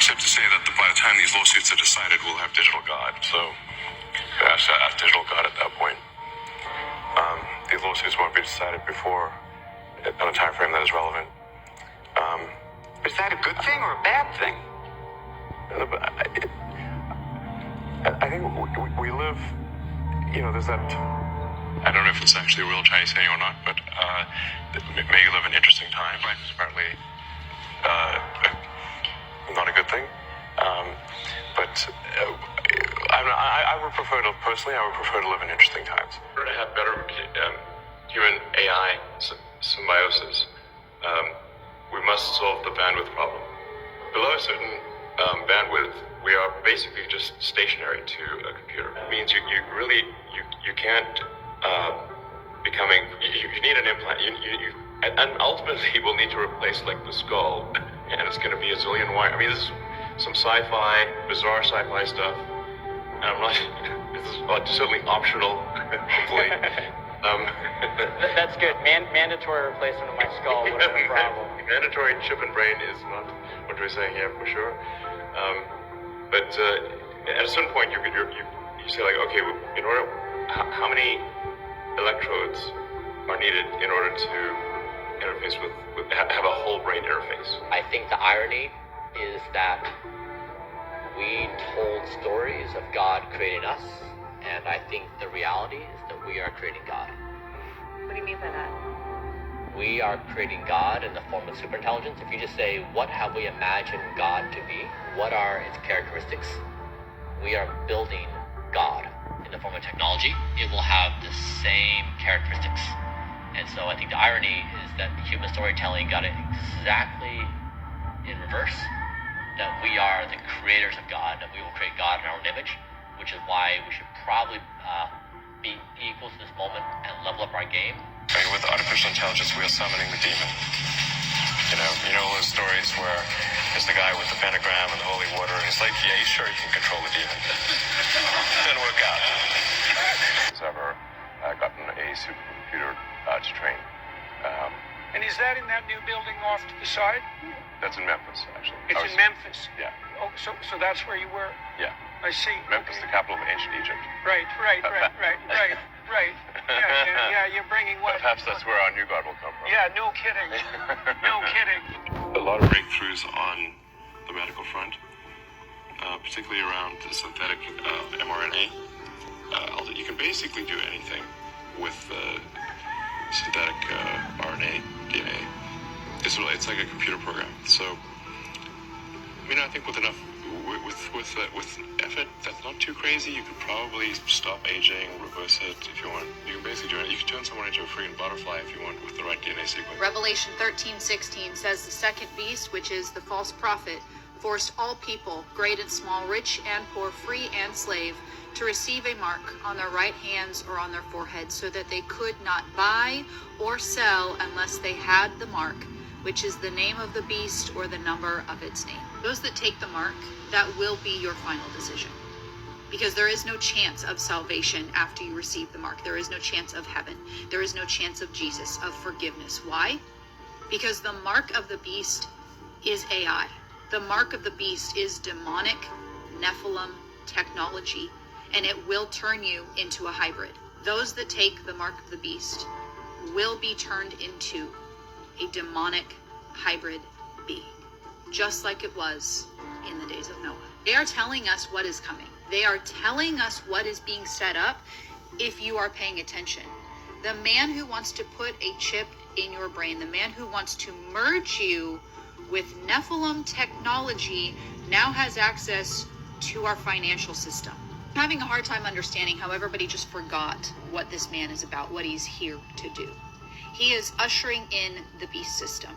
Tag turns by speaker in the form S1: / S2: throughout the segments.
S1: Except to say that by the time these lawsuits are decided, we'll have digital God. So, ask digital God at that point. These lawsuits won't be decided before on a time frame that is relevant.
S2: Is that a good thing or a bad thing?
S1: I think we live, there's that, I don't know if it's actually a real Chinese saying or not, but may you live in interesting times. Life is apparently not a good thing. But I would prefer to, personally, to live in interesting times. In order to have better human-AI symbiosis, we must solve the bandwidth problem. Below a certain bandwidth, we are basically just stationary to a computer. It means you can't you need an implant. And ultimately we'll need to replace like the skull, and it's going to be a zillion wire. I mean, this is some bizarre sci-fi stuff. And I'm not. This is certainly optional. Hopefully.
S3: That's good. Mandatory replacement of my skull would have a problem.
S1: Mandatory chip and brain is not what we're saying here for sure. But at a certain point, you say like, okay, how many electrodes are needed in order to interface have a whole brain interface?
S3: I think the irony is that we told stories of God creating us, and I think the reality is that we are creating God.
S4: What do you mean by that?
S3: We are creating God in the form of superintelligence. If you just say, what have we imagined God to be? What are its characteristics? We are building God in the form of technology. It will have the same characteristics. And so I think the irony is that human storytelling got it exactly in reverse, that we are the creators of God, that we will create God in our own image, which is why we should probably be equal to this moment and level up our game.
S1: I mean, with artificial intelligence, we are summoning the demon. You know those stories where there's the guy with the pentagram and the holy water, and he's like, yeah, he's sure he can control the demon. Didn't work out. Has ever gotten a supercomputer to train.
S5: And is that in that new building off to the side?
S1: That's in Memphis, actually.
S5: It's in Memphis?
S1: Yeah.
S5: Oh, so that's where you were?
S1: Yeah.
S5: I see.
S1: Memphis,
S5: Okay.
S1: The capital of ancient Egypt.
S5: Right. Yeah, you're bringing what?
S1: Perhaps that's where our new God will come from.
S5: Yeah, no kidding. No kidding.
S1: A lot of breakthroughs on the medical front, particularly around the synthetic mRNA. You can basically do anything with synthetic RNA, DNA. It's like a computer program. So, I think with effort that's not too crazy, you could probably stop aging, reverse it if you want. You can basically do it. You can turn someone into a freaking butterfly if you want with the right DNA sequence.
S4: Revelation 13:16 says the second beast, which is the false prophet, forced all people, great and small, rich and poor, free and slave, to receive a mark on their right hands or on their foreheads, so that they could not buy or sell unless they had the mark, which is the name of the beast or the number of its name. Those that take the mark, that will be your final decision. Because there is no chance of salvation after you receive the mark. There is no chance of heaven. There is no chance of Jesus, of forgiveness. Why? Because the mark of the beast is AI. The mark of the beast is demonic Nephilim technology, and it will turn you into a hybrid. Those that take the mark of the beast will be turned into a demonic hybrid being, just like it was in the days of Noah. They are telling us what is coming. They are telling us what is being set up if you are paying attention. The man who wants to put a chip in your brain, the man who wants to merge you with Nephilim technology, now has access to our financial system. I'm having a hard time understanding how everybody just forgot what this man is about, what he's here to do. He is ushering in the beast system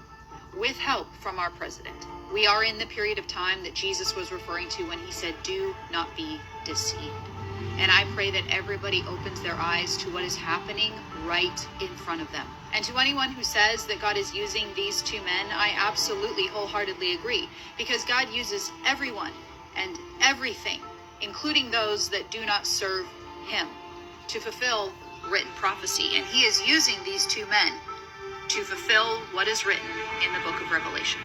S4: with help from our president. We are in the period of time that Jesus was referring to when he said, do not be deceived. And I pray that everybody opens their eyes to what is happening right in front of them. And to anyone who says that God is using these two men, I absolutely wholeheartedly agree, because God uses everyone and everything, including those that do not serve him, to fulfill written prophecy. And he is using these two men to fulfill what is written in the book of Revelation.